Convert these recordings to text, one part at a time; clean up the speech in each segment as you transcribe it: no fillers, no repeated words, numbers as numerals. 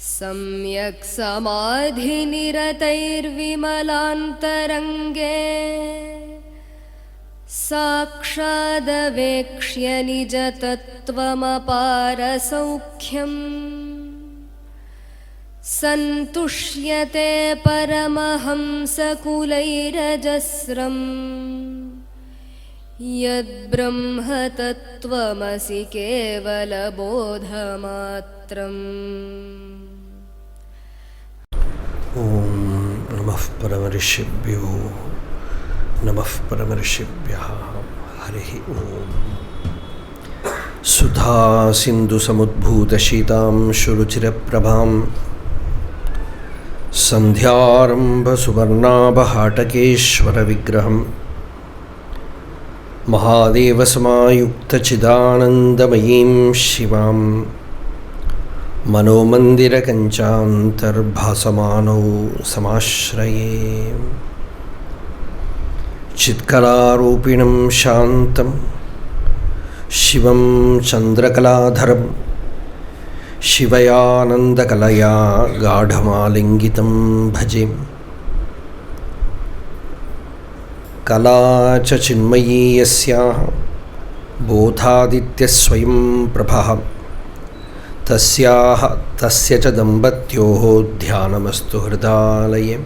सम्यक् समाधिनिरतैर्विमलान्तरङ्गे साक्षादवेक्ष्य निजतत्त्वमपारसौख्यम् सन्तुष्यते परमहंसकुलैरजस्रम् यद्ब्रह्म तत्त्वमसि केवलबोधमात्रम्। ॐ नमः परमऋषिभ्यो नमः परमऋषिभ्यः। हरिः ॐ। सुधा सिन्धुसमुद्भूतशीतां शुरुचिरप्रभां सन्ध्यारम्भसुवर्णाभहाटकेश्वरविग्रहं महादेवसमायुक्तचिदानन्दमयीं शिवां मनोमन्दिरकञ्चान्तर्भासमानौ समाश्रये। चित्कलारूपिणं शान्तं शिवं चन्द्रकलाधरं शिवयानन्दकलया गाढमालिङ्गितं भजे। कला च चिन्मयी यस्याः बोधादित्यस्वयं प्रभः तस्य च दम्पत्योः ध्यानमस्तु हृदालये।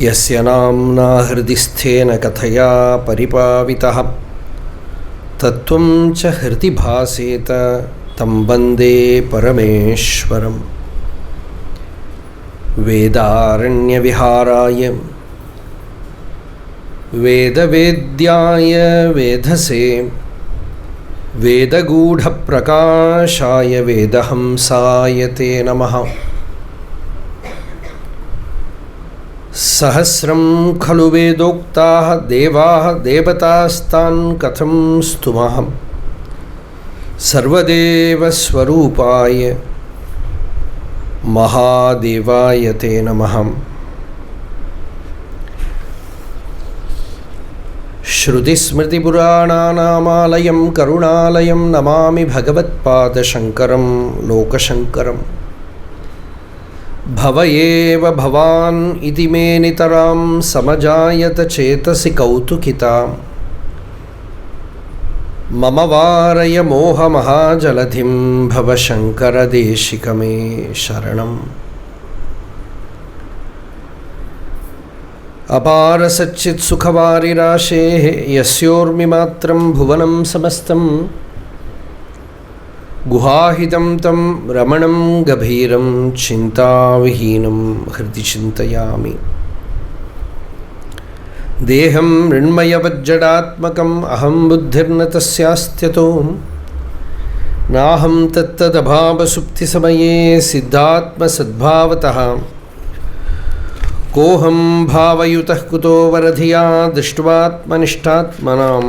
यस्य नाम्ना हृदि स्थेन कथया परिपावितः तत्त्वं च हृदि भासेत तं वन्दे परमेश्वरम्। वेदारण्यविहाराय वेदवेद्याय वेधसे वेदगूढप्रकाशाय वेदहंसाय ते नमः। सहस्रं खलु वेदोक्ताः देवाः देवतास्तान् कथं स्तुमः। सर्वदेवस्वरूपाय महादेवाय ते नमः। श्रुतिस्मृतिपुराणानामालयं करुणालयं नमामि भगवत्पादशङ्करं लोकशङ्करम्। भव एव भवान् इति मे नितरां समजायत चेतसि कौतुकिता। मम वारय मोहमहाजलधिं भव शङ्करदेशिक मे शरणम्। अपार सच्चित्सुखवारिराशेः यस्योर्मिमात्रं भुवनं समस्तं गुहाहितं तं रमणं गभीरं चिन्ताविहीनं हृदि चिन्तयामि। देहं मृण्मयवज्जडात्मकम् अहं बुद्धिर्न तस्यास्त्यतो नाहं तत्तदभावसुप्तिसमये सिद्धात्मसद्भावतः। कोऽहं भावयुतः कुतो वरधिया दृष्ट्वात्मनिष्ठात्मनां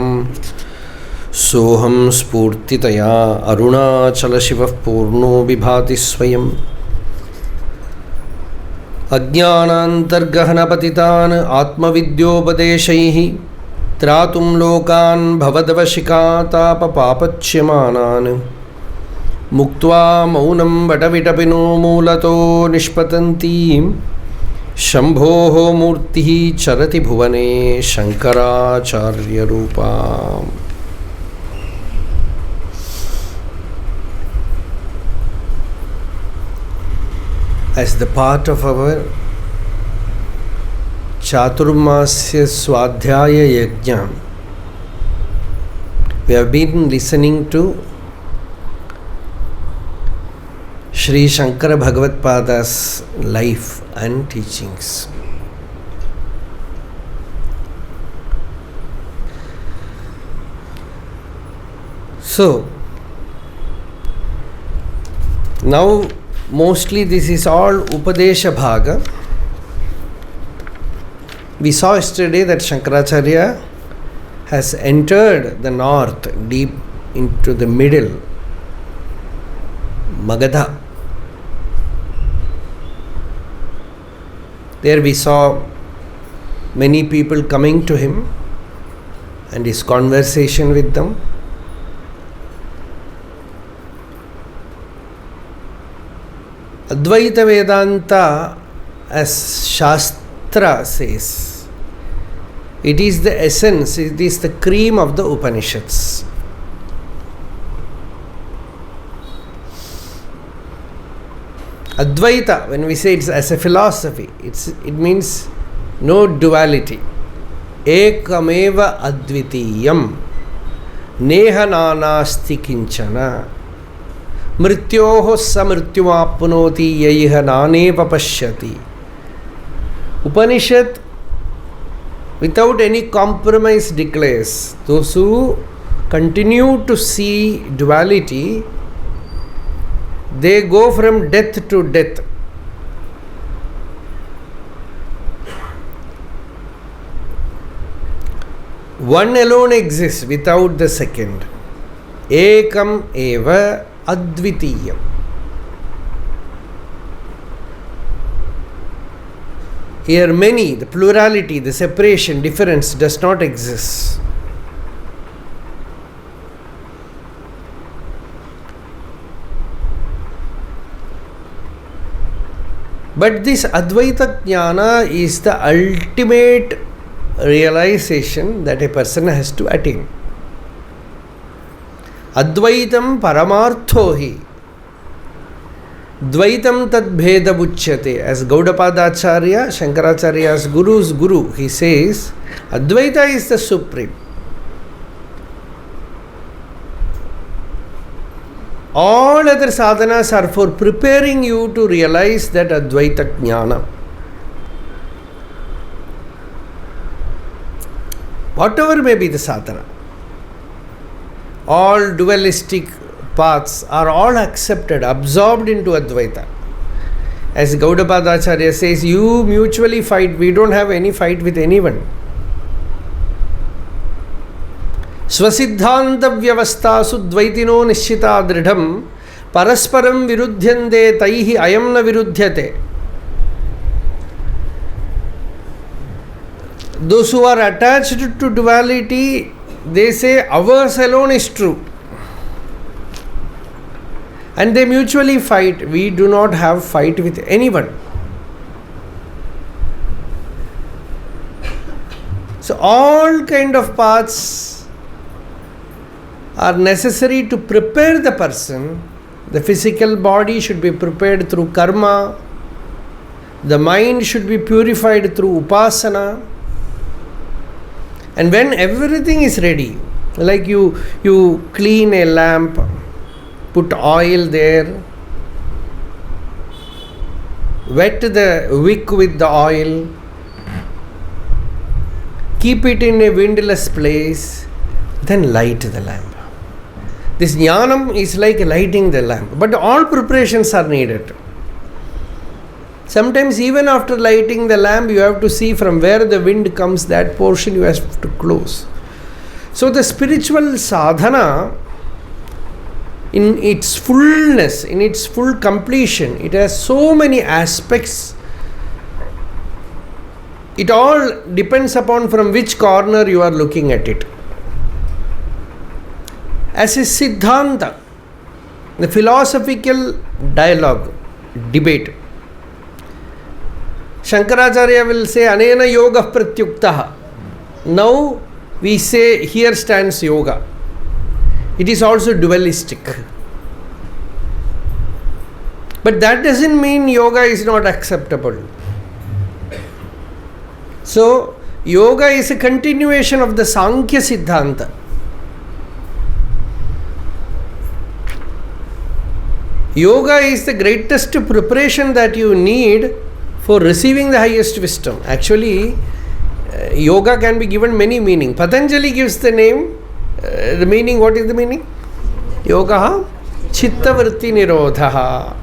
सोऽहं स्फूर्तितया अरुणाचलशिवः पूर्णो विभाति स्वयम्। अज्ञानान्तर्गहनपतितान् आत्मविद्योपदेशैः त्रातुं लोकान् भवदवशिखातापपापच्यमानान् मुक्त्वा मौनं वटविटपिनो मूलतो निष्पतन्तीं शम्भोः मूर्तिः चरति भुवने शङ्कराचार्यरूपा। As the part of our Chaturmasya Swadhyaya Yajna, we have been listening to Sri Shankara Bhagavatpada's life and teachings. So, now mostly this is all Upadesha Bhaga. We saw yesterday that Sankaracharya has entered the north deep into the middle, Magadha. There we saw many people coming to him and his conversation with them. Advaita Vedanta, as Shastra says, it is the essence, it is the cream of the Upanishads. Advaita, when we say it's as a philosophy, it means no duality. Ekameva advitiyam neha nanasti kinchana mrityoho samrityumapnoti yaiha naneva pashyati. Upanishad, without any compromise, declares those who continue to see duality, they go from death to death. One alone exists without the second. Ekam eva advitiyam. Here many, the plurality, the separation, difference does not exist. But this Advaita Jnana is the ultimate realization that a person has to attain. Advaitam paramartho hi Dvaitam tad bheda buchyate. As Gaudapadacharya, Sankaracharya's guru's guru, he says, Advaita is the supreme. All other sadhanas are for preparing you to realize that Advaita Jnana. Whatever may be the sadhana, all dualistic paths are all accepted, absorbed into Advaita. As Gaudapadacharya says, you mutually fight, we don't have any fight with anyone. Swasiddhanta vyavastasu dvaitino nishchita dridham parasparam virudhyante taihi ayam na virudhyate. Those who are attached to duality, they say ours alone is true. And they mutually fight. We do not have fight with anyone. So all kind of paths are necessary to prepare the person. The physical body should be prepared through karma. The mind should be purified through upasana. And when everything is ready, like you clean a lamp, put oil there, wet the wick with the oil, keep it in a windless place, then light the lamp. This jnanam is like lighting the lamp, but all preparations are needed. Sometimes even after lighting the lamp, you have to see from where the wind comes, that portion you have to close. So the spiritual sadhana, in its fullness, in its full completion, it has so many aspects. It all depends upon from which corner you are looking at it. As a Siddhanta, the philosophical dialogue, debate, Sankaracharya will say, Anena yoga pratyuktaha. Now we say, here stands yoga. It is also dualistic. But that doesn't mean yoga is not acceptable. So, yoga is a continuation of the Sankhya Siddhanta. Yoga is the greatest preparation that you need for receiving the highest wisdom. Actually, yoga can be given many meaning. Patanjali gives the name, the meaning, what is the meaning? Yoga, chitta vritti nirodha.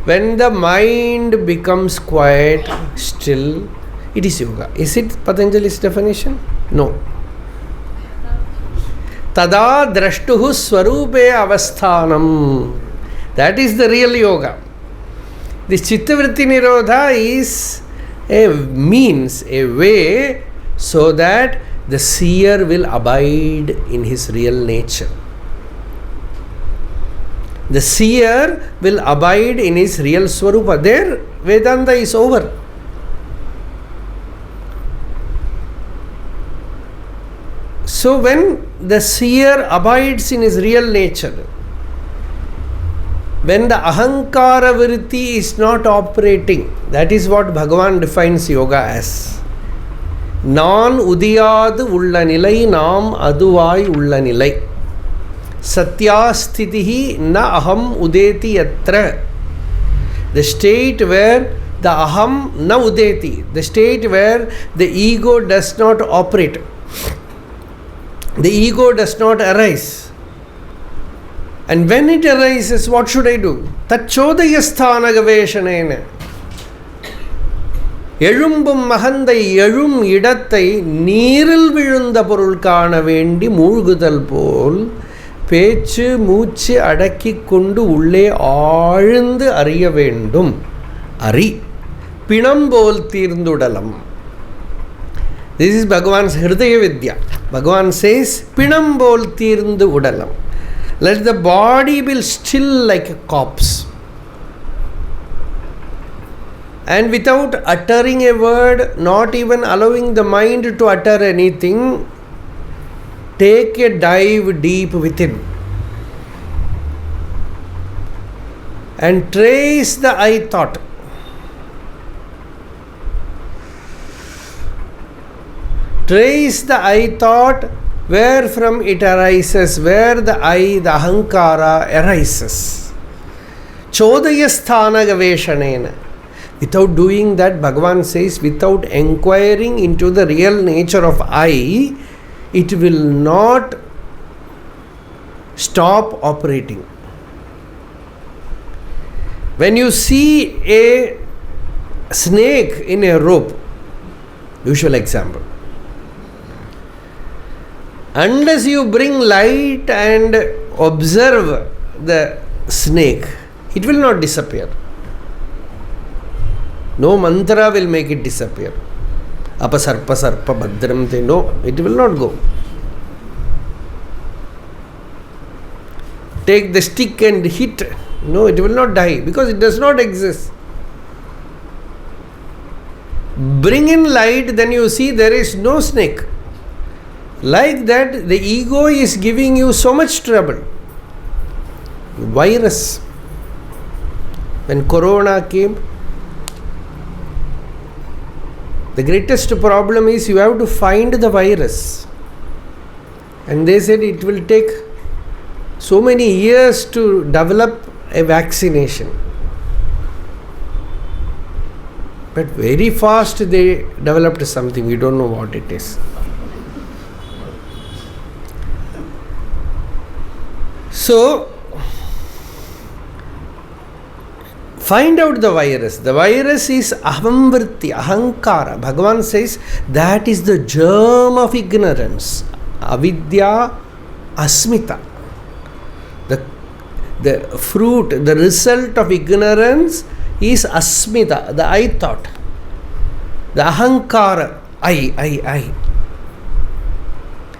When the mind becomes quiet, still, it is yoga. Is it Patanjali's definition? No. Tada drashtuhu swarupe avasthanam. That is the real yoga. This chitta vritti nirodha is a means, a way, so that the seer will abide in his real nature. The seer will abide in his real Swarupa. There, Vedanta is over. So when the seer abides in his real nature, when the ahankara vritti is not operating, that is what Bhagavan defines yoga as. Naan udiyadu ulla nilai, naam aduvai ulla nilai. Satyasthitihi na aham udeti yatra. The state where the aham na udeti, the state where the ego does not operate, the ego does not arise. And when it arises, what should I do? Tacchodayasthana gaveshanena. எழும்பும் மகந்தை எழும் இடத்தை நீரில் விழுந்த பொருள் காண வேண்டி மூழ்குதல் போல் பேச்சு மூச்சு அடக்கிக் கொண்டு உள்ளே ஆழ்ந்து அறிய வேண்டும். அறி பிணம்போல் தீர்ந்துடலம். This is Bhagavan's Hridaya Vidya. Bhagavan says, Pinambol tirndu udalam. Let the body be still like a corpse. And without uttering a word, not even allowing the mind to utter anything, take a dive deep within. And trace the I thought. Trace the I thought, where from it arises, where the I, the ahankara arises. Chodayasthana gaveshanena. Without doing that, Bhagavan says, without enquiring into the real nature of I, it will not stop operating. When you see a snake in a rope, usual example, unless you bring light and observe the snake, it will not disappear. No mantra will make it disappear. Apasarpa sarpa bhadram te. No, it will not go. Take the stick and hit. No, it will not die because it does not exist. Bring in light, then you see there is no snake. Like that, the ego is giving you so much trouble. Virus. When Corona came, the greatest problem is you have to find the virus. And they said it will take so many years to develop a vaccination. But very fast they developed something, we don't know what it is. So, find out the virus. The virus is ahamvritti, ahankara. Bhagavan says that is the germ of ignorance. Avidya, asmita. The fruit, the result of ignorance is asmita, the I thought. The ahankara, I.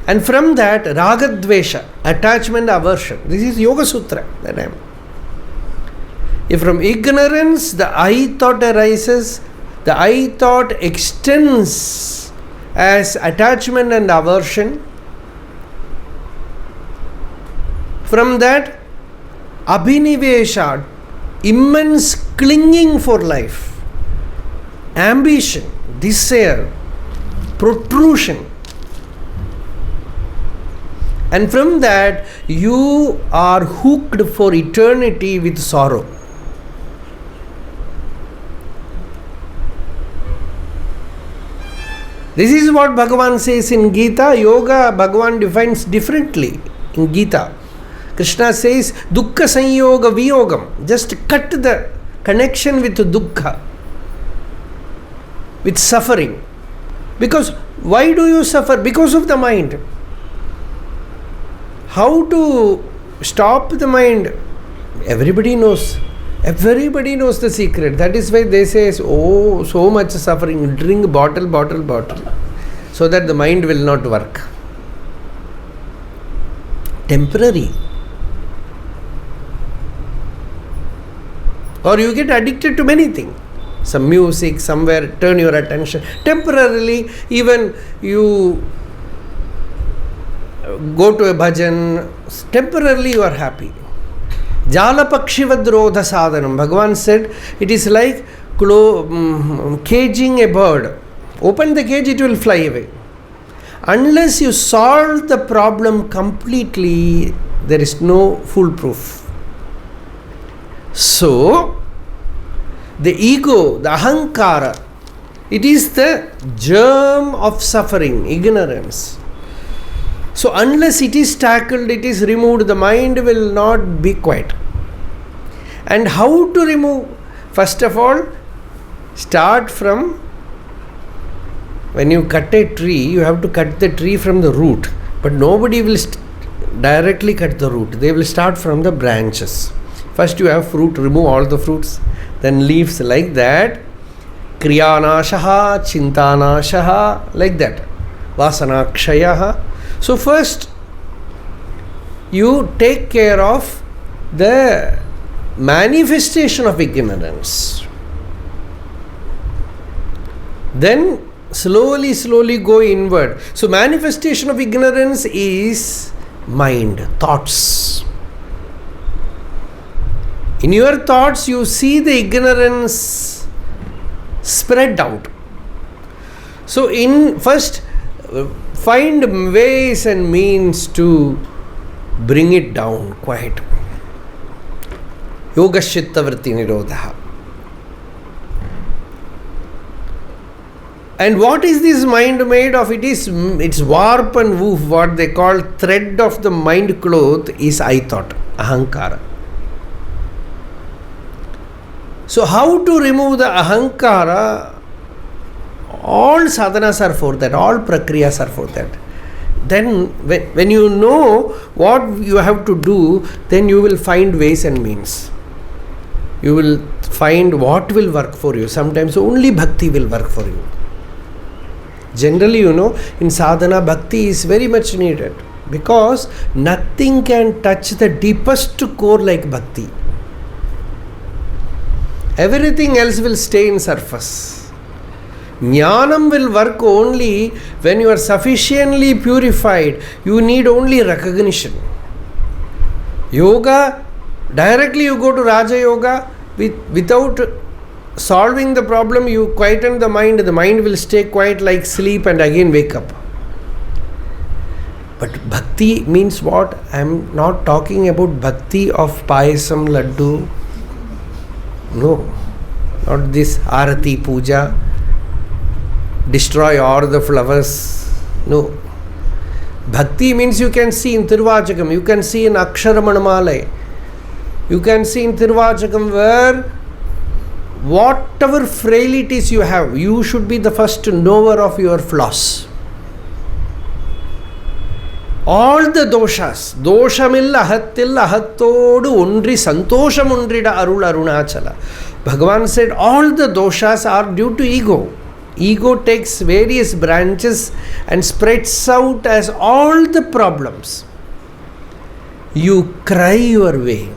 And from that, ragadvesha, attachment, aversion. This is Yoga Sutra that I am. If from ignorance the I thought arises, the I thought extends as attachment and aversion. From that, abhinivesha, immense clinging for life, ambition, desire, protrusion. And from that, you are hooked for eternity with sorrow. This is what Bhagavan says in Gita. Yoga, Bhagavan defines differently in Gita. Krishna says, Dukkha Sanyoga Viyogam. Just cut the connection with Dukkha, with suffering. Because why do you suffer? Because of the mind. How to stop the mind? Everybody knows. Everybody knows the secret. That is why they say, oh, so much suffering. Drink bottle. So that the mind will not work. Or you get addicted to many things. Some music, somewhere turn your attention. Temporarily, even you go to a bhajan, temporarily you are happy. Jala pakshivadrodha sadhanam. Bhagavan said, it is like caging a bird. Open the cage, it will fly away. Unless you solve the problem completely, there is no foolproof. So, the ego, the ahankara, it is the germ of suffering, ignorance. So, unless it is tackled, it is removed, the mind will not be quiet. And how to remove? First of all, start from, when you cut a tree, you have to cut the tree from the root. But nobody will directly cut the root. They will start from the branches. First you have fruit, remove all the fruits. Then leaves like that. Kriyanashaha, Chintanashaha, like that. Vasanakshayaha. So first you take care of the manifestation of ignorance. Then slowly go inward. So manifestation of ignorance is mind, thoughts. In your thoughts you see the ignorance spread out. So in first find ways and means to bring it down quiet. Yogaschitta vritti nirodha. And what is this mind made of? It's warp and woof. What they call thread of the mind cloth is I thought, ahankara. So how to remove the ahankara? All sadhanas are for that. All prakriyas are for that. Then when you know what you have to do, then you will find ways and means. You will find what will work for you. Sometimes only bhakti will work for you. Generally, in sadhana, bhakti is very much needed because nothing can touch the deepest core like bhakti. Everything else will stay in surface. Jnanam will work only when you are sufficiently purified. You need only recognition. Yoga, directly you go to Raja Yoga without solving the problem, you quieten the mind will stay quiet like sleep and again wake up. But bhakti means what? I am not talking about bhakti of payasam, laddu. No, not this arati puja, destroy all the flowers. No. Bhakti means you can see in Tiruvachakam, you can see in Ramanacharanatirtha, you can see in Tiruvachakam where whatever frailties you have, you should be the first knower of your flaws. All the doshas, doshamilla ahattilla ahattodu undri santosham undrida arul arunachala. Bhagavan said all the doshas are due to ego. Ego takes various branches and spreads out as all the problems. You cry your way.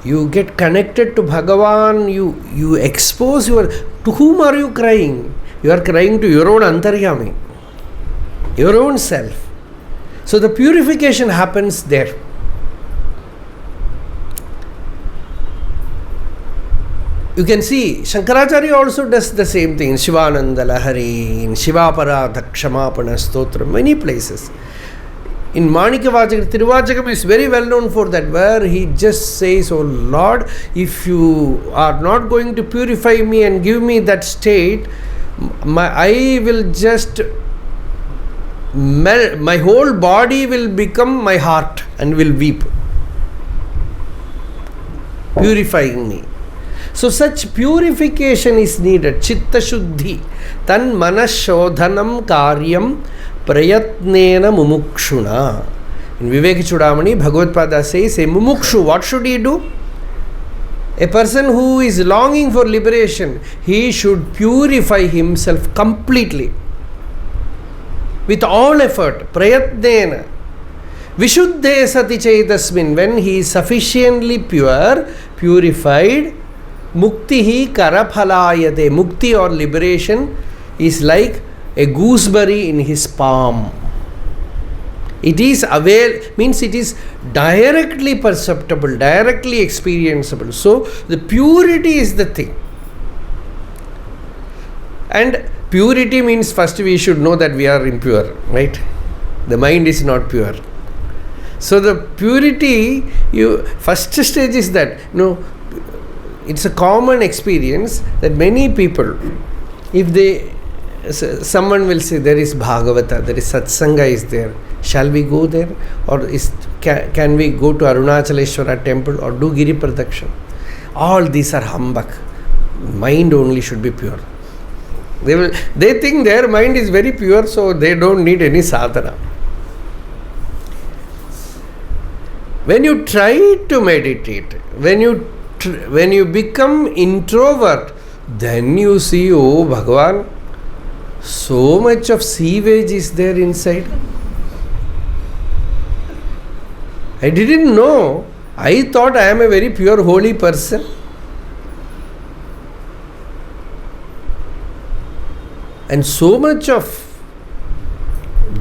You get connected to Bhagavan, you expose to whom are you crying? You are crying to your own antaryami, your own self. So the purification happens there. You can see Sankaracharya also does the same thing in Shivananda Lahari, in Shivaparādha Kshamapana Stotra, many places. In Manikavachakam, Tiruvachakam is very well known for that, where he just says, "Oh Lord, if you are not going to purify me and give me that state, I will just melt, my whole body will become my heart and will weep, purifying me." So such purification is needed. Chitta Shuddhi, Tan Manas Shodhanam Karyam Prayatnena Mumukshuna. In Vivek Chudamani, Bhagavad-pada says, a mumukshu, what should he do? A person who is longing for liberation, he should purify himself completely, with all effort. Prayatnena. Vishuddhe sati chaitasmin. When he is sufficiently pure, purified, Muktihi karaphalayate. Mukti or liberation is like a gooseberry in his palm. It is means it is directly perceptible, directly experienceable. So the purity is the thing. And purity means first we should know that we are impure, right? The mind is not pure. So the purity, first stage is that, it's a common experience that many people, someone will say there is Bhagavata, there is Satsanga is there. Shall we go there? Or can we go to Arunachaleshwara temple or do Giri Pradakshina? All these are humbug. Mind only should be pure. They think their mind is very pure, so they don't need any sadhana. When you try to meditate, when you become introvert, then you see, oh Bhagavan, so much of sewage is there inside. I didn't know. I thought I am a very pure, holy person. And so much of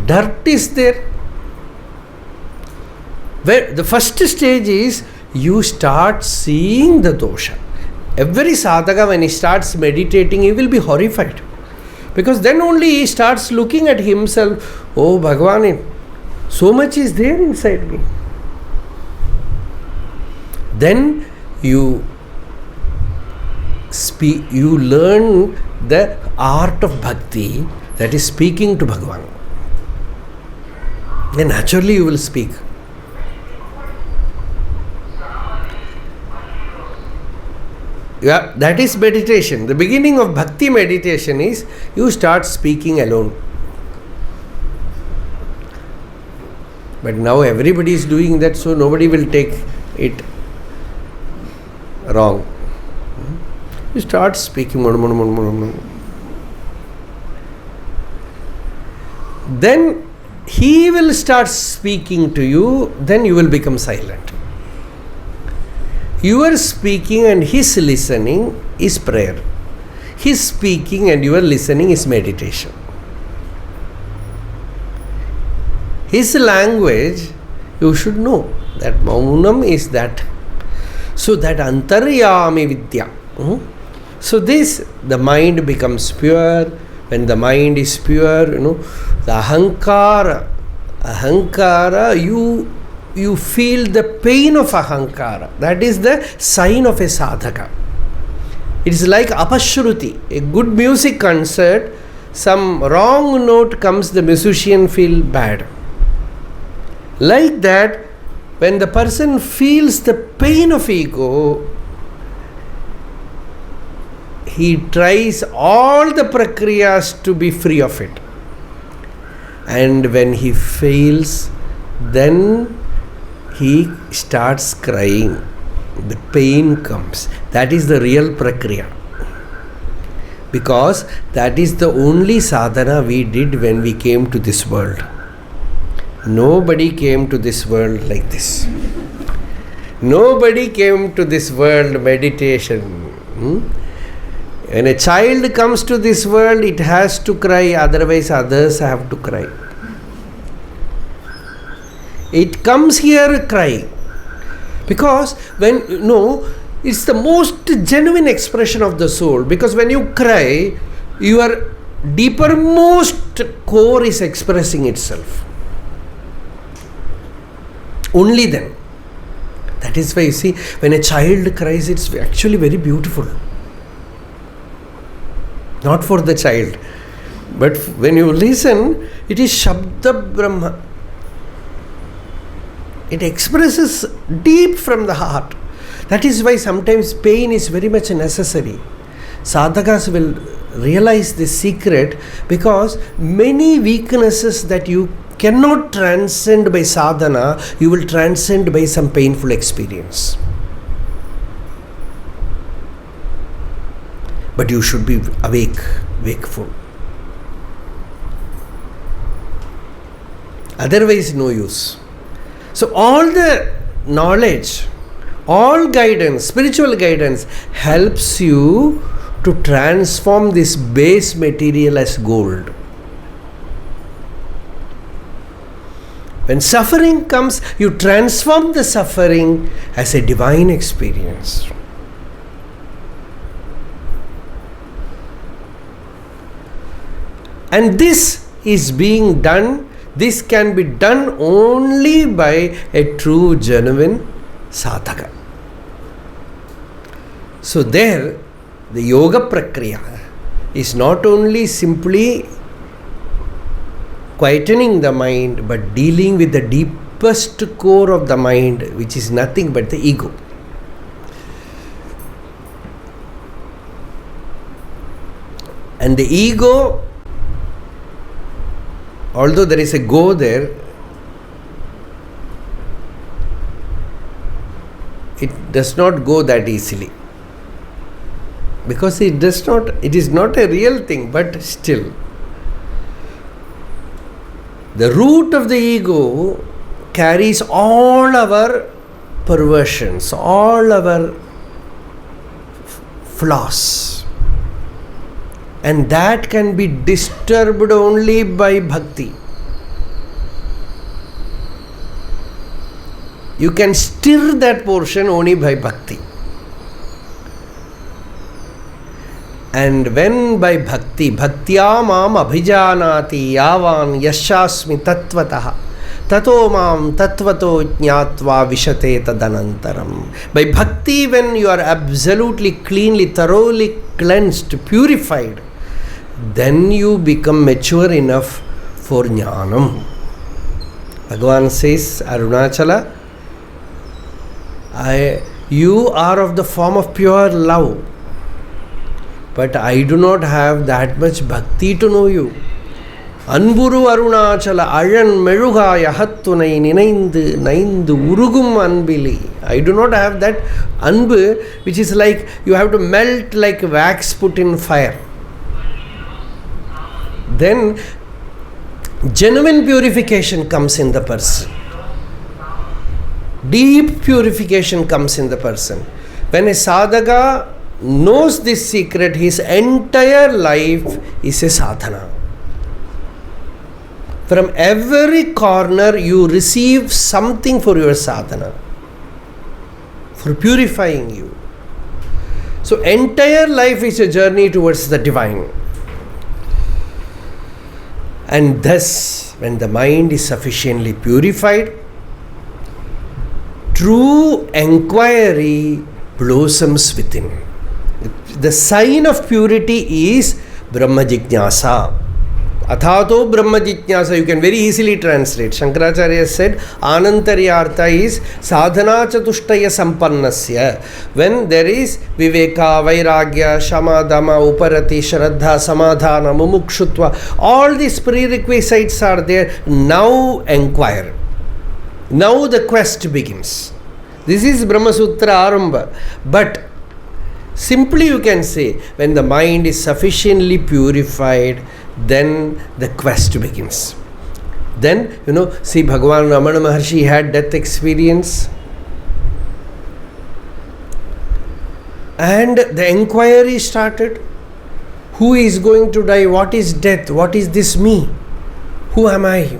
dirt is there. Where the first stage is you start seeing the dosha. Every sadhaka, when he starts meditating, he will be horrified. Because then only he starts looking at himself. Oh Bhagavan, so much is there inside me. Then you learn the art of bhakti, that is speaking to Bhagavan. Then naturally you will speak. Yeah, that is meditation. The beginning of bhakti meditation is you start speaking alone. But now everybody is doing that, so nobody will take it wrong. You start speaking. Then he will start speaking to you, then you will become silent. Your speaking and his listening is prayer. His speaking and your listening is meditation. His language, you should know that Maunam is that. So that Antaryami Vidya. So the mind becomes pure. When the mind is pure, the ahankara, you feel the pain of ahankara. That is the sign of a sadhaka. It is like apashruti. A good music concert, some wrong note comes, the musician feel bad. Like that, when the person feels the pain of ego, he tries all the prakriyas to be free of it. And when he fails, then he starts crying. The pain comes. That is the real prakriya. Because that is the only sadhana we did when we came to this world. Nobody came to this world like this. Nobody came to this world meditation. When a child comes to this world, it has to cry, otherwise others have to cry. It comes here crying. Because it's the most genuine expression of the soul. Because when you cry, your deepermost core is expressing itself. Only then. That is why you see, when a child cries, it's actually very beautiful. Not for the child. But when you listen, it is Shabda Brahma. It expresses deep from the heart. That is why sometimes pain is very much necessary. Sadhakas will realize this secret, because many weaknesses that you cannot transcend by sadhana, you will transcend by some painful experience. But you should be wakeful. Otherwise, no use. So all the knowledge, All guidance, spiritual guidance, helps you to transform this base material as gold. When suffering comes, you transform the suffering as a divine experience. And this is being done, this can be done only by a true, genuine sadhaka. So there, the yoga prakriya is not only simply quietening the mind, but dealing with the deepest core of the mind, which is nothing but the ego. And the ego, although there is a go there, it does not go that easily. Because it is not a real thing, but still. The root of the ego carries all our perversions, all our flaws. And that can be disturbed only by bhakti. You can stir that portion only by bhakti. And when by bhakti, bhaktya mam abhijanati yavan yashasmi tattvataha tato mam tattvato jnatva vishate tadanantaram. By bhakti, when you are absolutely cleanly, thoroughly cleansed, purified, then you become mature enough for jnanam. Bhagavan says, Arunachala, you are of the form of pure love, but I do not have that much bhakti to know you. Anburu Arunachala ayan melugaya hattunai ninaindu urugum anbili. I do not have that anbu, which is like you have to melt like wax put in fire. Then genuine purification comes in the person. Deep purification comes in the person. When a sadhaka knows this secret, his entire life is a sadhana. From every corner you receive something for your sadhana, for purifying you. So entire life is a journey towards the divine. And thus, when the mind is sufficiently purified, true enquiry blossoms within. The sign of purity is Brahma Jijnasa. Athato Brahma Jijnasa, you can very easily translate. Sankaracharya said, Anantaryartha is Sadhana Chatushtaya Sampannasya. When there is Viveka, Vairagya, Shama, Dhamma, Uparati, Shraddha, Samadhana, Mumukshutva, all these prerequisites are there. Now enquire. Now the quest begins. This is Brahma Sutra Arambha. But simply you can say, when the mind is sufficiently purified, then the quest begins. Then, see, Bhagavan Ramana Maharshi had death experience. And the inquiry started. Who is going to die? What is death? What is this me? Who am I?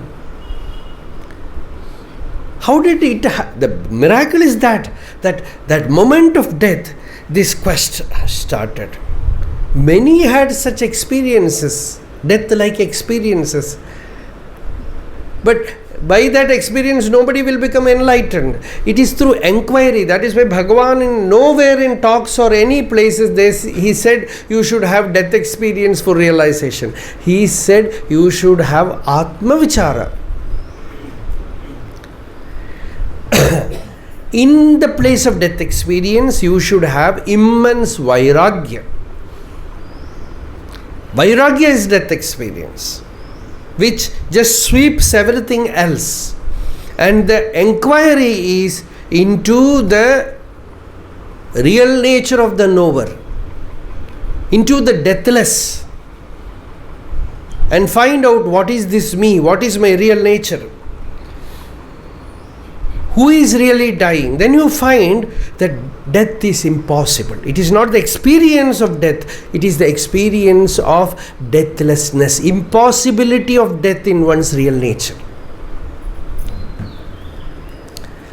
How did it the miracle is that moment of death, this quest started. Many had such experiences, death-like experiences. But by that experience, nobody will become enlightened. It is through enquiry. That is why Bhagavan nowhere in talks or any places, he said you should have death experience for realization. He said you should have Atma Vichara. In the place of death experience, you should have immense Vairagya. Vairagya is death experience, which just sweeps everything else. And the enquiry is into the real nature of the knower, into the deathless, and find out what is this me, what is my real nature. who is really dying, then you find that death is impossible. It is not the experience of death, it is the experience of deathlessness, impossibility of death in one's real nature.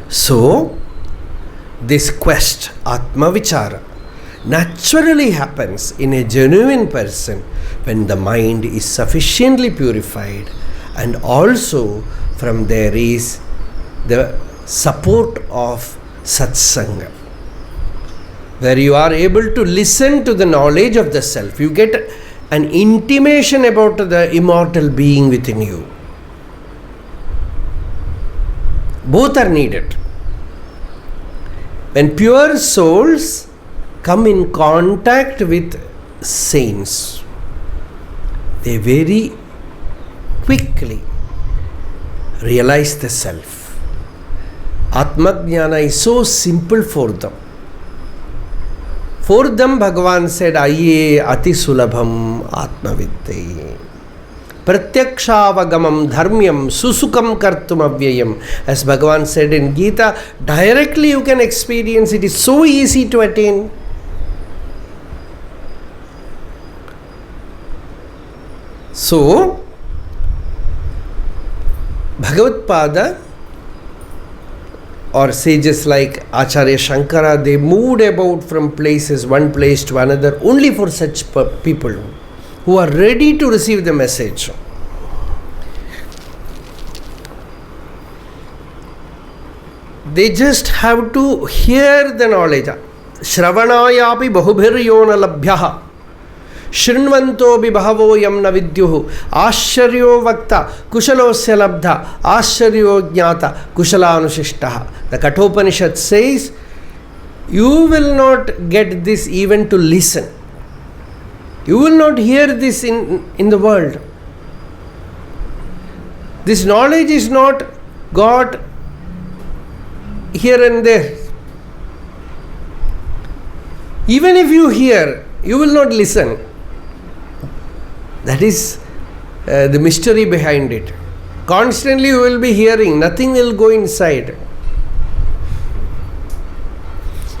So, this quest, Atma Vichara, naturally happens in a genuine person when the mind is sufficiently purified, and also from there is the support of Satsang, where you are able to listen to the knowledge of the self. You get an intimation about the immortal being within you. Both are needed. When pure souls come in contact with saints, they very quickly realize the self. Atma Jnana is so simple for them. For them, Bhagavan said, Aiye ati sulabham Atma Viddai. Pratyakshaavagamam dharmyam susukam kartum avyayam. As Bhagavan said in Gita, directly you can experience it. It is so easy to attain. So, Bhagavad Pada or sages like Acharya Shankara, they moved about from places, one place to another, only for such people who are ready to receive the message. They just have to hear the knowledge. Shravanayapi bahubhiryona labhyaha Shrinvantobi bahavo yamna vidyuhu Ashcharyo vakta kushalosya labdha Ashcharyo jnata kusalanushishtaha. The Kathopanishad says, you will not get this even to listen. You will not hear this in the world. This knowledge is not got here and there. Even if you hear, you will not listen. That is the mystery behind it. Constantly you will be hearing, nothing will go inside.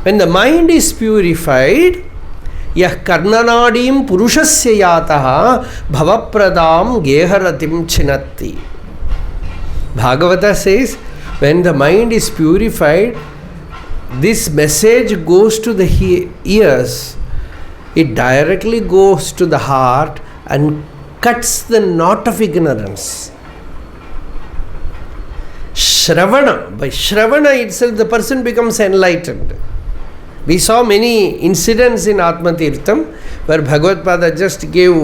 When the mind is purified, yah karnanadim purushasya yataha bhavapradam geharatim chinatti. Bhagavata says, when the mind is purified, this message goes to the ears, it directly goes to the heart and cuts the knot of ignorance. Shravana, by Shravana itself the person becomes enlightened. We saw many incidents in Atmatirtham where Bhagavad Pada just gave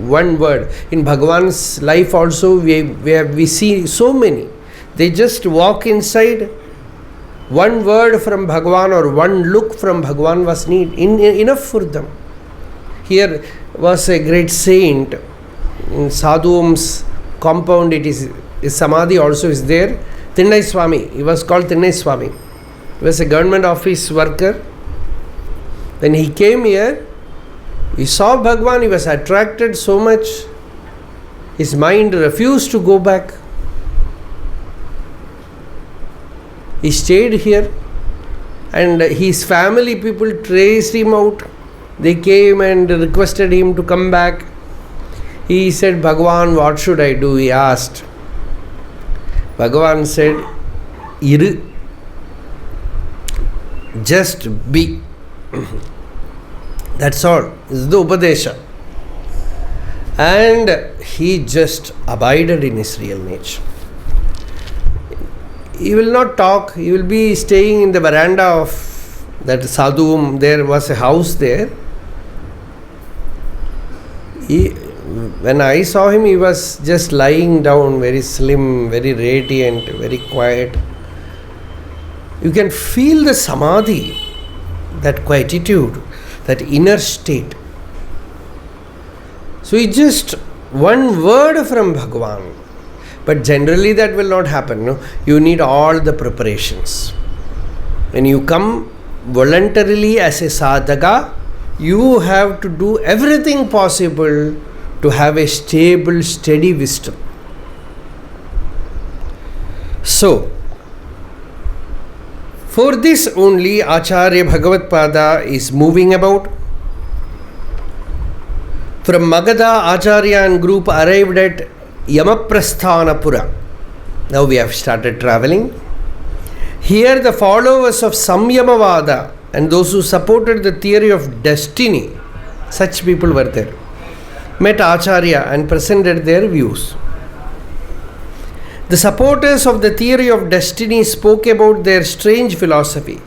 one word. In Bhagavan's life also we see so many. They just walk inside, one word from Bhagavan or one look from Bhagavan was enough for them. Here was a great saint in Sadhu's compound. It is his samadhi also is there. Tinnai Swami. He was called Tinnai Swami. He was a government office worker. When he came here, he saw Bhagavan. He was attracted so much. His mind refused to go back. He stayed here, and his family people traced him out. They came and requested him to come back. He said, Bhagavan, what should I do? He asked. Bhagavan said, Iru. Just be. That's all. This is the Upadesha. And he just abided in his real nature. He will not talk. He will be staying in the veranda of that sadhu. There was a house there. When I saw him, he was just lying down, very slim, very radiant, very quiet. You can feel the samadhi, that quietude, that inner state. So it's just one word from Bhagavan. But generally that will not happen. No? You need all the preparations. When you come voluntarily as a sadhaka, you have to do everything possible to have a stable, steady wisdom. So, For this only Acharya Bhagavatpada is moving about. From Magadha, Acharya and group arrived at Yamaprasthanapura. Now we have started traveling. Here the followers of Samyamavada and those who supported the theory of destiny, such people were there, met Acharya and presented their views. The supporters of the theory of destiny spoke about their strange philosophy.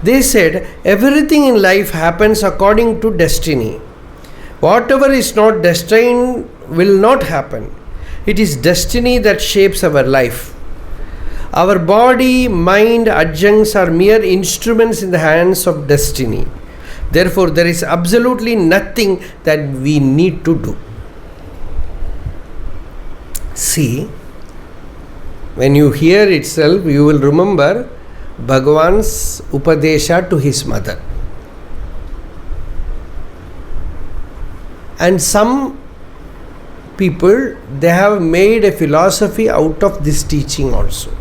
They said everything in life happens according to destiny. Whatever is not destined will not happen. It is destiny that shapes our life. Our body, mind, adjuncts are mere instruments in the hands of destiny. Therefore, there is absolutely nothing that we need to do. See, when you hear itself, you will remember Bhagavan's Upadesha to his mother. And some people, they have made a philosophy out of this teaching also.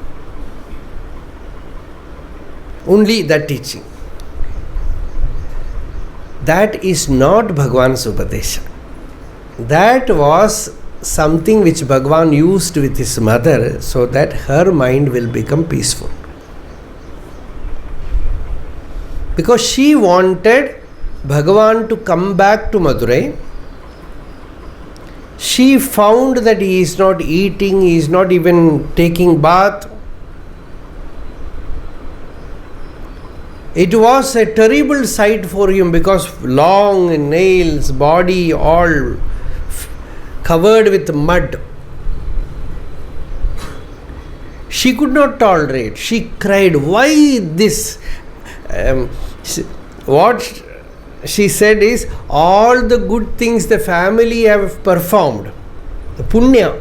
Only that teaching. That is not Bhagavan's Upadesha. That was something which Bhagavan used with his mother so that her mind will become peaceful. Because she wanted Bhagavan to come back to Madurai. She found that he is not eating, he is not even taking bath. It was a terrible sight for him because long nails, body all covered with mud. She could not tolerate. She cried, "Why this?" What she said is, all the good things the family have performed, the punya,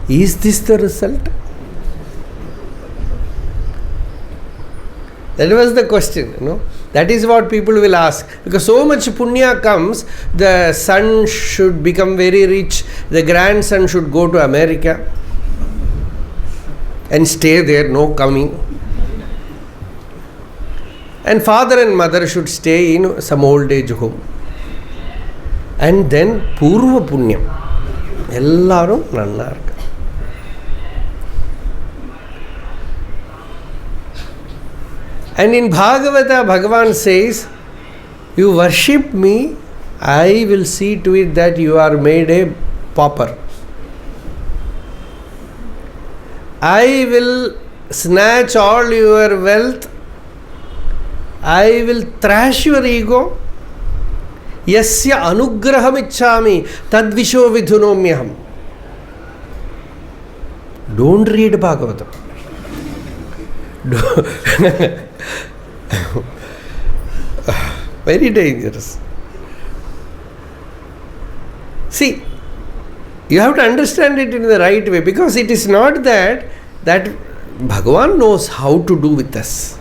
is this the result? That was the question, That is what people will ask. Because so much punya comes, the son should become very rich, the grandson should go to America and stay there, no coming. And father and mother should stay in some old age home. And then Purva Punyam. Ellarum nanna irukka. And in Bhagavata, Bhagavan says, you worship me, I will see to it that you are made a pauper. I will snatch all your wealth. I will thrash your ego. Yasya anugraham ichchami tadvisho vidhunomyaham. Don't read Bhagavatam. Very dangerous. See, you have to understand it in the right way, because it is not that Bhagavan knows how to do with us.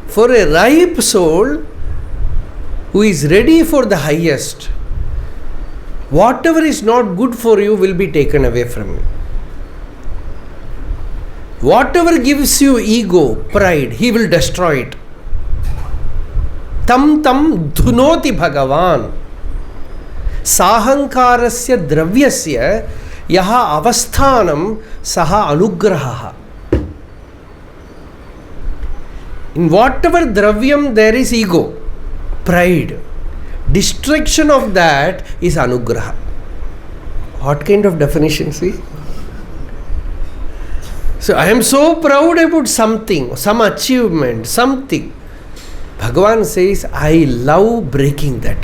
For a ripe soul who is ready for the highest, whatever is not good for you will be taken away from you. Whatever gives you ego, pride, he will destroy it. Tam dhunoti Bhagavan. Sahankarasya dravyasya yaha avasthanam saha anugraha. In whatever dravyam there is ego, pride, destruction of that is anugraha. What kind of definition, see? So I am so proud about something, some achievement, something. Bhagavan says, I love breaking that.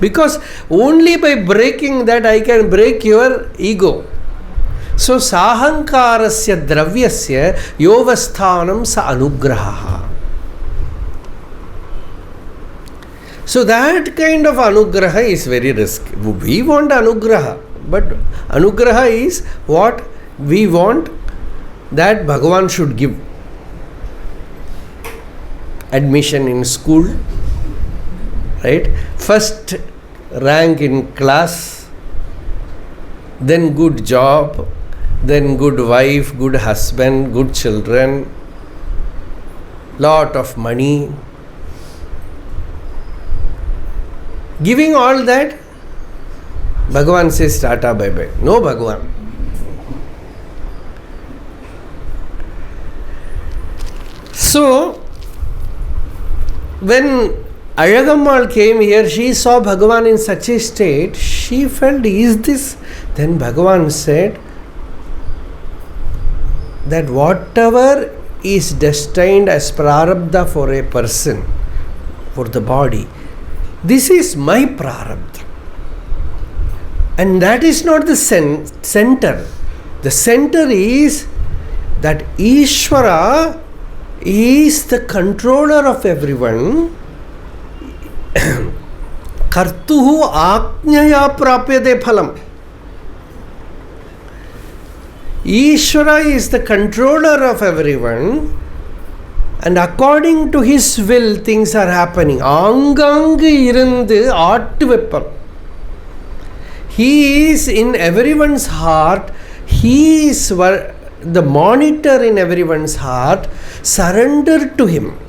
Because only by breaking that I can break your ego. So sahankarasya dravyasya yovasthanam sa anugraha. So that kind of anugraha is very risky. We want anugraha, but anugraha is what we want that Bhagavan should give. Admission in school, right? First rank in class, then good job, then good wife, good husband, good children, lot of money. Giving all that, Bhagavan says Tata bye bye. No Bhagavan. So, when Ayagammal came here, she saw Bhagavan in such a state, she felt, is this? Then Bhagavan said that whatever is destined as prarabdha for a person, for the body, this is my prarabdha. And that is not the center. The center is that Ishvara is the controller of everyone. Kartuhu Ajnaya Prapyate Phalam. Ishvara is the controller of everyone, and according to his will things are happening. Angangu irundu aattu veppam. He is in everyone's heart. He is the monitor in everyone's heart. Surrender to him.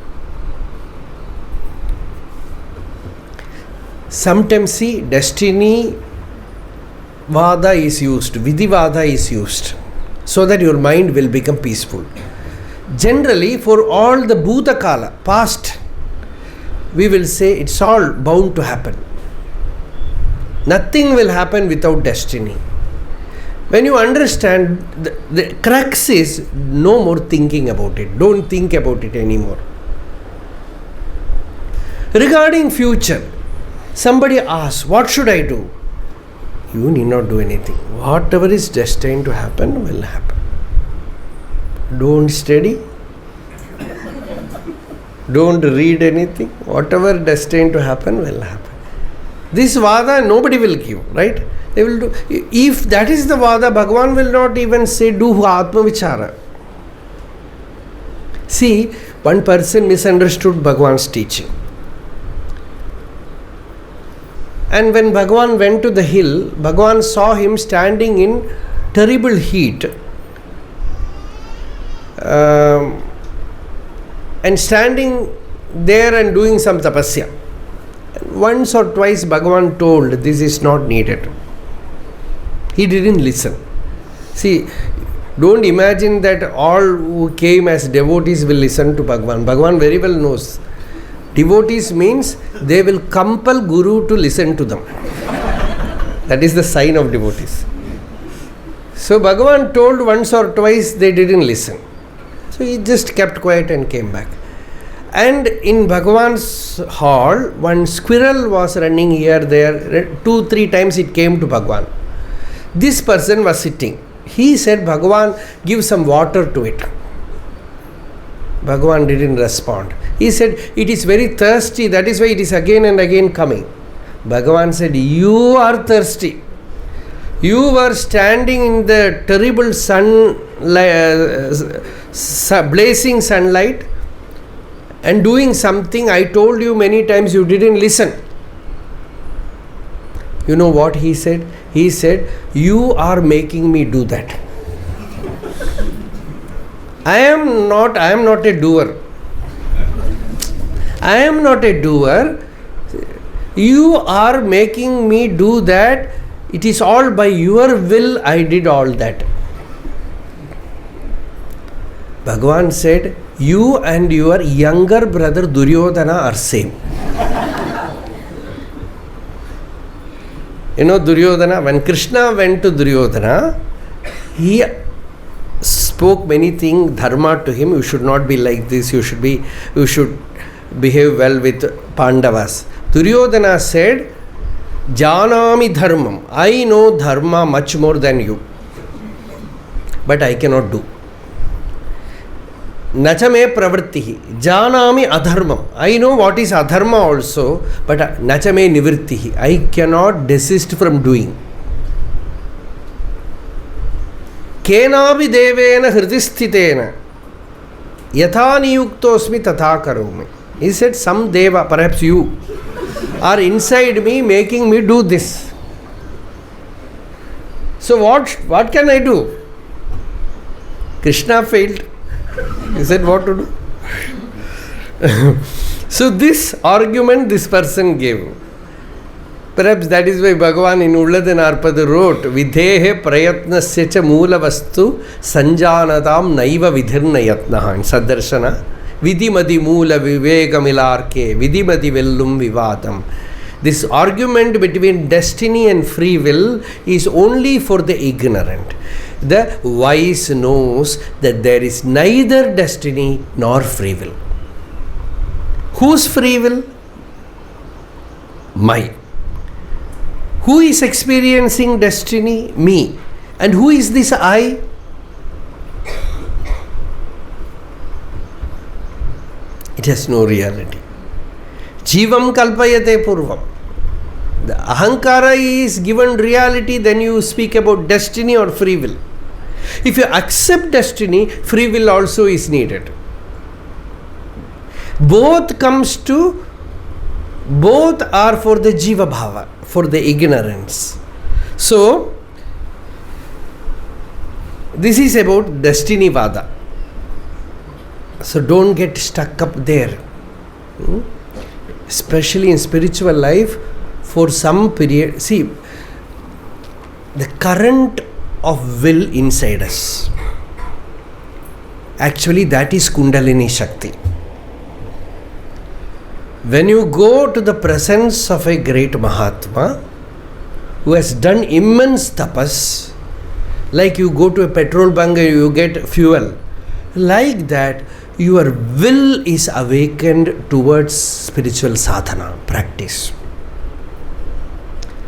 Sometimes see, destiny vada is used, vidhi vada is used, so that your mind will become peaceful. Generally, for all the Bhuta Kala, past, we will say it's all bound to happen. Nothing will happen without destiny. When you understand, the crux is no more thinking about it. Don't think about it anymore. Regarding future, somebody asks, what should I do? You need not do anything. Whatever is destined to happen will happen. Don't study. Don't read anything. Whatever destined to happen will happen. This vada nobody will give, right? They will do. If that is the vada, Bhagavan will not even say do Atma Vichara. See, one person misunderstood Bhagavan's teaching. And when Bhagavan went to the hill, Bhagavan saw him standing in terrible heat. And standing there and doing some tapasya. Once or twice Bhagavan told, this is not needed. He didn't listen. See, don't imagine that all who came as devotees will listen to Bhagavan. Bhagavan very well knows. Devotees means they will compel Guru to listen to them. That is the sign of devotees. So Bhagavan told once or twice, they didn't listen. So he just kept quiet and came back. And in Bhagavan's hall, one squirrel was running here, there. 2-3 times it came to Bhagavan. This person was sitting. He said, Bhagavan, give some water to it. Bhagavan didn't respond. He said, it is very thirsty, that is why it is again and again coming. Bhagavan said, you are thirsty. You were standing in the terrible blazing sunlight and doing something. I told you many times, you didn't listen. You know what he said? He said, you are making me do that. I am not a doer. I am not a doer. You are making me do that. It is all by your will I did all that. Bhagavan said, you and your younger brother Duryodhana are same. You know Duryodhana, when Krishna went to Duryodhana, he spoke many things, dharma to him. You should not be like this, you should behave well with Pandavas. Duryodhana said, Janami dharmam, I know dharma much more than you, but I cannot do. Nachame pravrittihi, janami adharmam, I know what is adharma also, but nachame nivrittihi, I cannot desist from doing. Kenabi devena hridisthitena yatha niyuktosmi tatha karomi. He said, some deva, perhaps you, are inside me making me do this. So what can I do? Krishna failed. He said what to do. So this argument this person gave. Perhaps that is why Bhagavan in Ulladanarpada wrote, Vidhehe prayatnasya cha moola vastu sanjanatam naiva vidhirna yatnaha in Sadarshana. Vidimadi moola vivegamilarke vidimadi vellum vivatam. This argument between destiny and free will is only for the ignorant. The wise knows that there is neither destiny nor free will. Whose free will? Mine. Who is experiencing destiny? Me. And who is this I? It has no reality. Jivam kalpayate purvam. The ahankara is given reality, then you speak about destiny or free will. If you accept destiny, free will also is needed. Both are for the jiva bhava, for the ignorance. So, this is about destiny vada. So don't get stuck up there. Especially in spiritual life, for some period, see, the current of will inside us, actually that is Kundalini Shakti. When you go to the presence of a great Mahatma who has done immense tapas, like you go to a petrol bunk and you get fuel, like that your will is awakened towards spiritual sadhana, practice.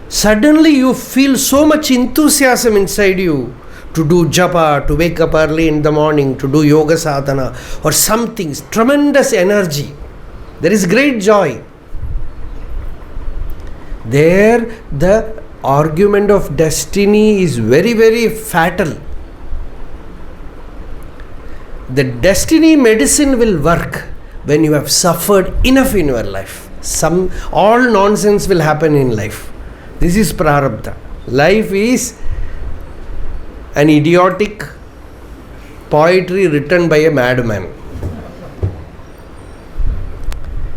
Suddenly you feel so much enthusiasm inside you to do japa, to wake up early in the morning, to do yoga sadhana or something, tremendous energy. There is great joy. There the argument of destiny is very, very fatal. The destiny medicine will work when you have suffered enough in your life. All nonsense will happen in life. This is prarabdha. Life is an idiotic poetry written by a madman.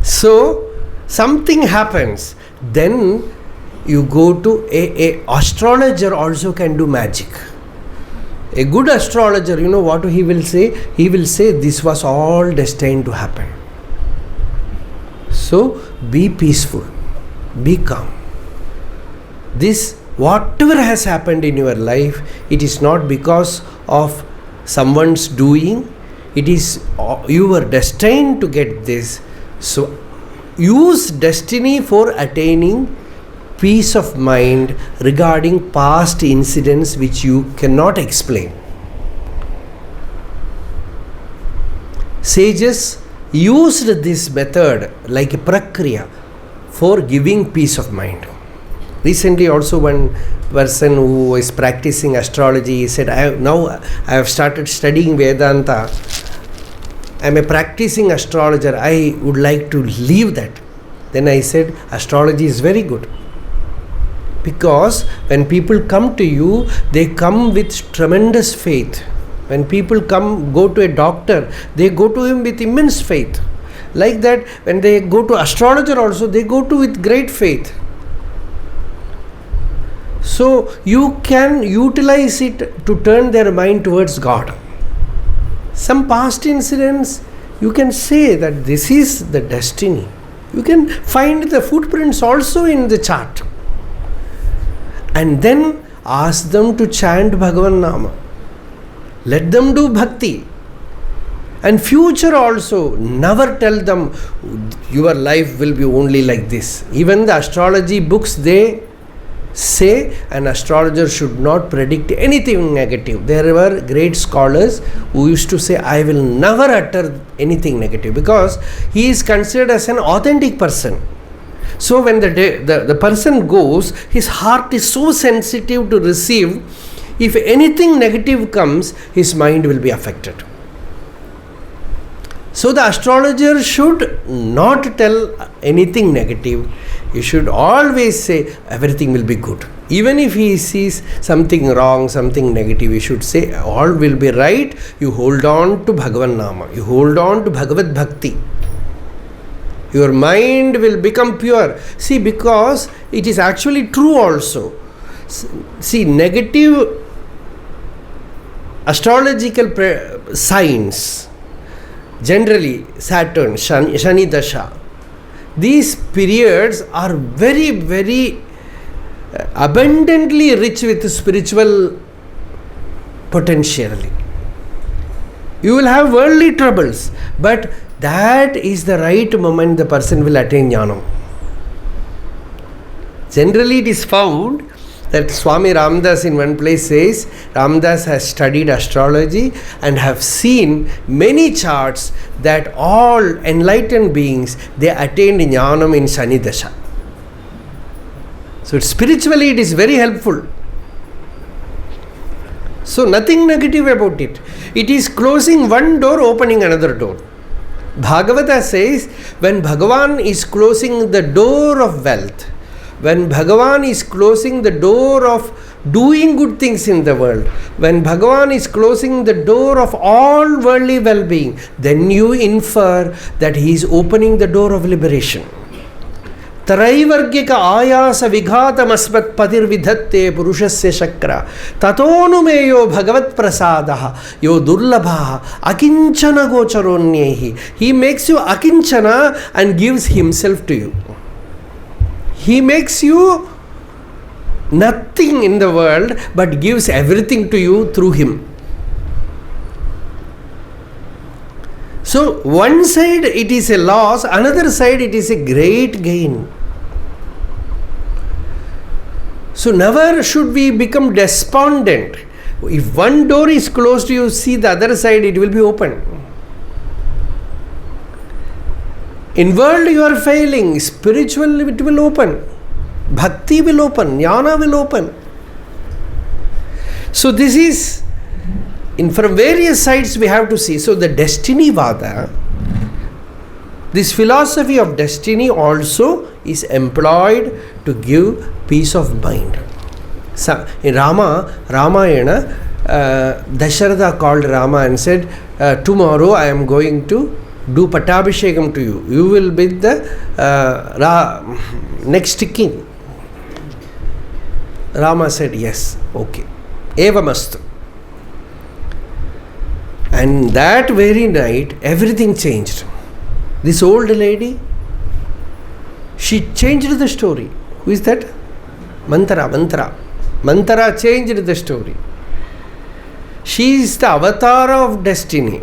So something happens, then you go to a astrologer also can do magic. A good astrologer, you know what he will say? He will say this was all destined to happen. So be peaceful, be calm. This, whatever has happened in your life, it is not because of someone's doing. It is you were destined to get this. So use destiny for attaining peace of mind regarding past incidents which you cannot explain. Sages used this method like a prakriya for giving peace of mind. Recently also one person who is practicing astrology, he said, I have started studying Vedanta. I am a practicing astrologer. I would like to leave that. Then I said, astrology is very good. Because when people come to you, they come with tremendous faith. When people go to a doctor, they go to him with immense faith. Like that, when they go to astrologer also, they go to with great faith. So you can utilize it to turn their mind towards God. Some past incidents, you can say that this is the destiny. You can find the footprints also in the chart. And then ask them to chant Bhagavan Nama. Let them do bhakti. And future also, never tell them your life will be only like this. Even the astrology books, they say an astrologer should not predict anything negative. There were great scholars who used to say, I will never utter anything negative, because he is considered as an authentic person. So when the person goes, his heart is so sensitive to receive. If anything negative comes, his mind will be affected. So the astrologer should not tell anything negative. You should always say everything will be good. Even if he sees something wrong, something negative, you should say all will be right. You hold on to Bhagavan Nama. You hold on to Bhagavad Bhakti. Your mind will become pure. See, because it is actually true also. See, negative astrological signs, generally Saturn, Shani Dasha, these periods are very, very abundantly rich with spiritual potential. You will have worldly troubles, but that is the right moment the person will attain jnanam. Generally, it is found that Swami Ramdas in one place says, Ramdas has studied astrology and have seen many charts that all enlightened beings, they attained jnanam in Shani Dasha. So spiritually it is very helpful. So nothing negative about it. It is closing one door, opening another door. Bhagavata says, when Bhagavan is closing the door of wealth, when Bhagavan is closing the door of doing good things in the world, when Bhagavan is closing the door of all worldly well-being, then you infer that he is opening the door of liberation. Taraivargika ayasa vighatam padir vidhatte purushasya shakra tatonumeyo bhagavat prasadaha yo durlabha akinchana gocharonyehi. He makes you akinchana and gives himself to you. He makes you nothing in the world but gives everything to you through him. So one side it is a loss, another side it is a great gain. So never should we become despondent. If one door is closed, you see the other side, it will be open. In world you are failing, spiritual it will open. Bhakti will open, jnana will open. So this is, from various sides we have to see. So the destiny vada, this philosophy of destiny also is employed to give peace of mind. In Ramayana, Dasharatha called Rama and said, tomorrow I am going to do Pattabhishekam to you. You will be the next king. Rama said, yes, okay. Evamastu. And that very night, everything changed. This old lady, she changed the story. Who is that? Mantara changed the story. She is the avatar of destiny.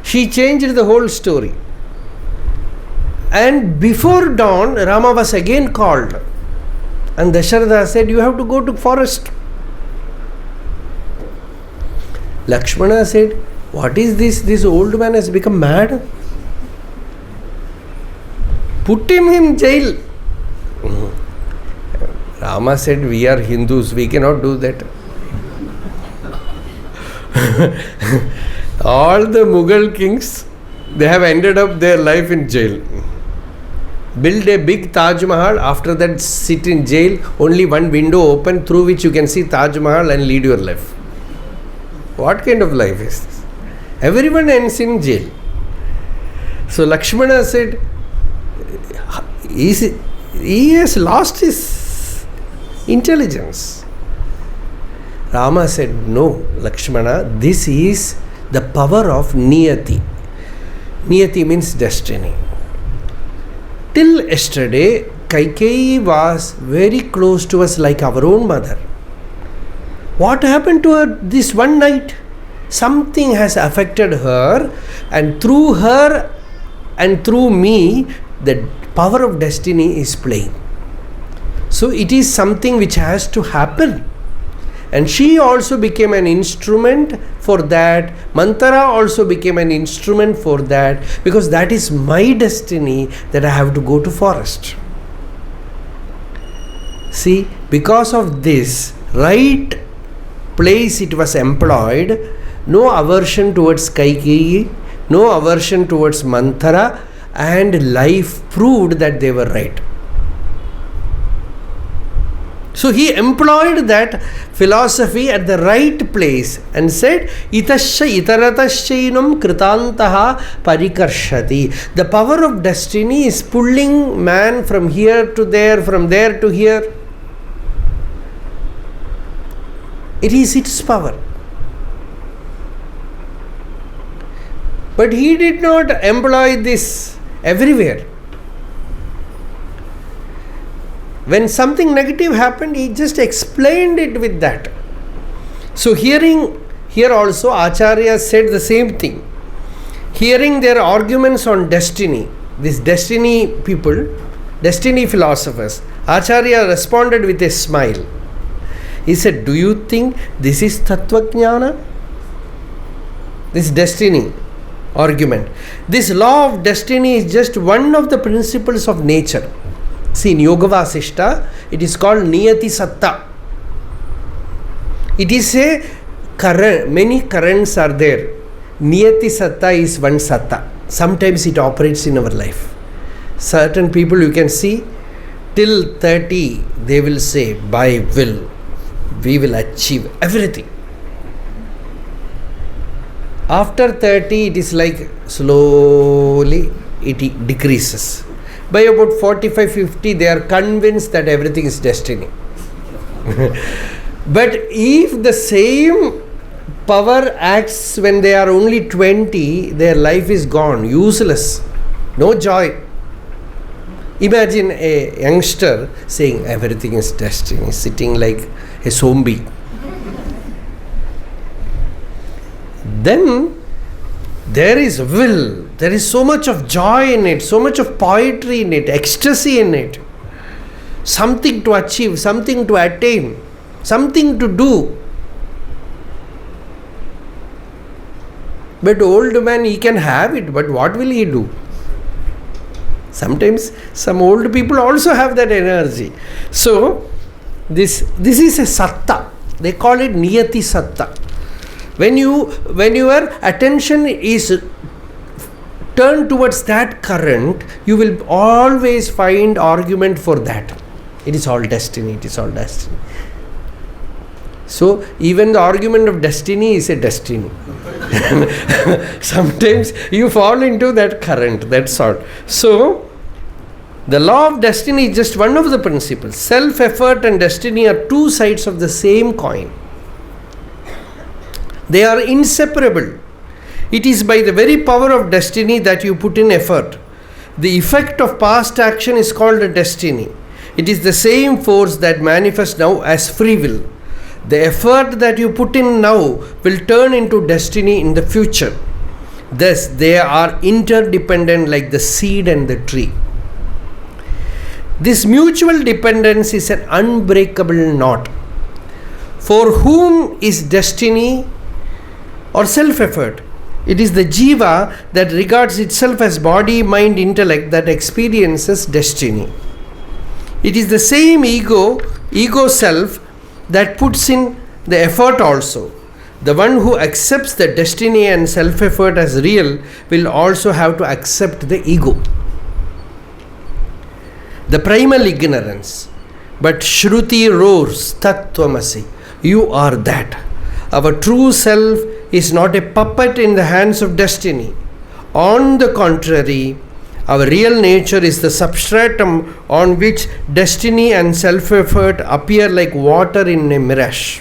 She changed the whole story. And before dawn, Rama was again called. And Dasharatha said, you have to go to forest. Lakshmana said, what is this? This old man has become mad. Put him in jail. Rama said, we are Hindus, we cannot do that. All the Mughal kings, they have ended up their life in jail. Build a big Taj Mahal, after that sit in jail, only one window open through which you can see Taj Mahal and lead your life. What kind of life is this? Everyone ends in jail. So Lakshmana said, he has lost his intelligence. Rama said, no, Lakshmana, this is the power of Niyati. Niyati means destiny. Till yesterday, Kaikeyi was very close to us like our own mother. What happened to her this one night? Something has affected her, and through her and through me, the power of destiny is playing. So it is something which has to happen. And she also became an instrument for that. Mantara also became an instrument for that, because that is my destiny that I have to go to forest. See, because of this right place it was employed, no aversion towards Kaikeyi, no aversion towards Manthara, and life proved that they were right. So he employed that philosophy at the right place and said, Itasya itaratasyainam kritantaha parikarshati. The power of destiny is pulling man from here to there, from there to here. It is its power. But he did not employ this everywhere. When something negative happened, he just explained it with that. So here also Acharya said the same thing. Hearing their arguments on destiny, these destiny people, destiny philosophers, Acharya responded with a smile. He said, do you think this is Tattvajnana? This destiny argument. This law of destiny is just one of the principles of nature. See, in Yoga Vasishta, it is called Niyati Satta. It is a current, many currents are there. Niyati Satta is one Satta. Sometimes it operates in our life. Certain people you can see, till 30, they will say, by will, we will achieve everything. After 30, it is like slowly it decreases. By about 45-50, they are convinced that everything is destiny. But if the same power acts when they are only 20, their life is gone, useless, no joy. Imagine a youngster saying everything is destiny, sitting like a zombie. Then there is will, there is so much of joy in it, so much of poetry in it, ecstasy in it, something to achieve, something to attain, something to do. But old man, he can have it, but what will he do? Sometimes some old people also have that energy. So this is a satta. They call it niyati satta. When your attention is turned towards that current, you will always find argument for that. It is all destiny, it is all destiny. So even the argument of destiny is a destiny. Sometimes you fall into that current, that's all. So the law of destiny is just one of the principles. Self-effort and destiny are two sides of the same coin. They are inseparable. It is by the very power of destiny that you put in effort. The effect of past action is called a destiny. It is the same force that manifests now as free will. The effort that you put in now will turn into destiny in the future. Thus, they are interdependent like the seed and the tree. This mutual dependence is an unbreakable knot. For whom is destiny or self-effort? It is the jiva that regards itself as body, mind, intellect that experiences destiny. It is the same ego self that puts in the effort also. The one who accepts the destiny and self-effort as real will also have to accept the ego, the primal ignorance. But Shruti roars, Tattvamasi, you are that. Our true self is not a puppet in the hands of destiny. On the contrary, our real nature is the substratum on which destiny and self-effort appear like water in a mirage.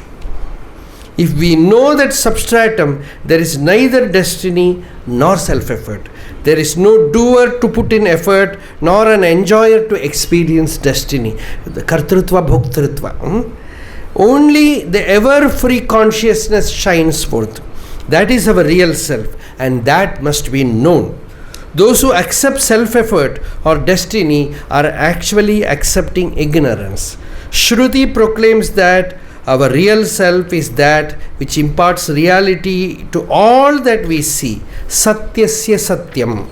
If we know that substratum, there is neither destiny nor self-effort. There is no doer to put in effort, nor an enjoyer to experience destiny. The kartrutva bhoktritva. Only the ever-free consciousness shines forth. That is our real self, and that must be known. Those who accept self-effort or destiny are actually accepting ignorance. Shruti proclaims that our real self is that which imparts reality to all that we see. Satyasya satyam.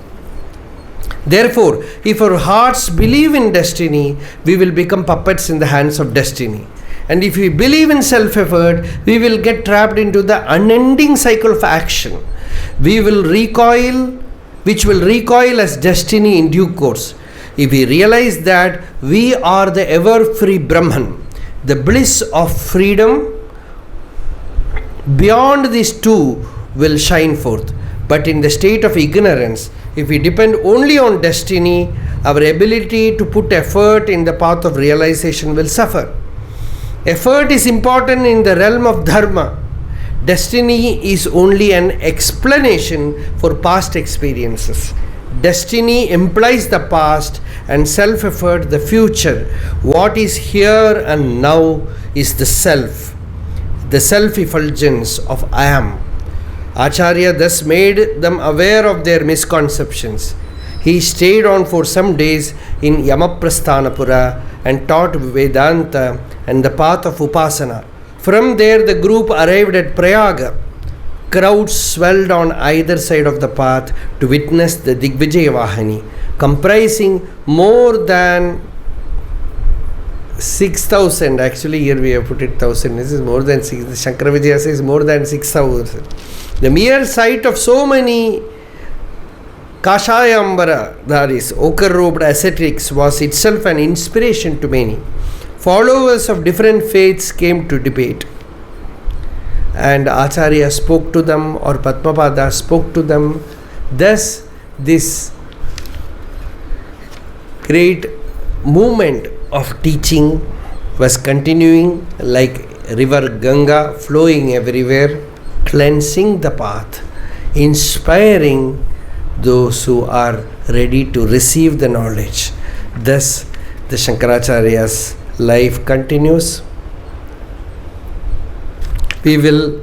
Therefore, if our hearts believe in destiny, we will become puppets in the hands of destiny. And if we believe in self-effort, we will get trapped into the unending cycle of action. We will recoil, which will recoil as destiny in due course. If we realize that we are the ever-free Brahman, the bliss of freedom beyond these two will shine forth. But in the state of ignorance, if we depend only on destiny, our ability to put effort in the path of realization will suffer. Effort is important in the realm of dharma. Destiny is only an explanation for past experiences. Destiny implies the past and self-effort the future. What is here and now is the self-effulgence of I am. Acharya thus made them aware of their misconceptions. He stayed on for some days in Yamaprasthanapura and taught Vedanta and the path of Upasana. From there the group arrived at Prayaga. Crowds swelled on either side of the path to witness the Digvijaya Vahani, comprising more than 6,000. Actually, here we have put it 1,000. This is more than 6. Shankara Vijaya says more than 6,000. The mere sight of so many Kashayambara, that is, ochre-robed ascetics, was itself an inspiration to many. Followers of different faiths came to debate. And Acharya spoke to them, or Padmapada spoke to them. Thus, this great movement of teaching was continuing like river Ganga, flowing everywhere, cleansing the path, inspiring those who are ready to receive the knowledge. Thus, the Shankaracharya's life continues. We will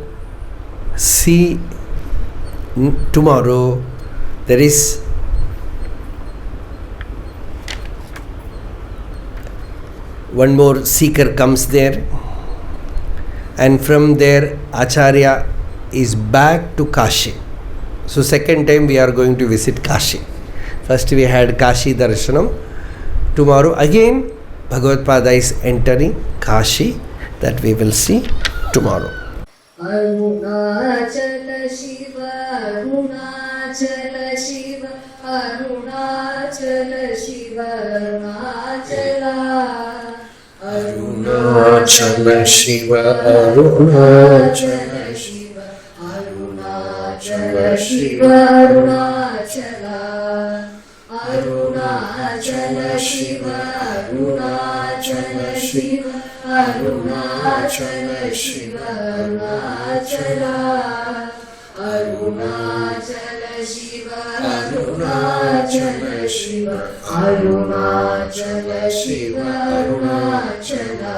see tomorrow. There is one more seeker comes there, and from there Acharya is back to Kashi. So second time we are going to visit Kashi. First we had Kashi Darshanam. Tomorrow again Bhagavad Pada is entering Kashi. That we will see tomorrow. Arunachala Shiva, Arunachala Shiva, Arunachala Shiva, Arunachala. Arunachala Shiva, Arunachala Shiva, Arunachala Shiva, Arunachala. Arunachala Shiva, Arunachala Shiva, Arunachala Shiva, Arunachala. Arunachala Shiva, Arunachala Shiva, Arunachala Shiva, Arunachala.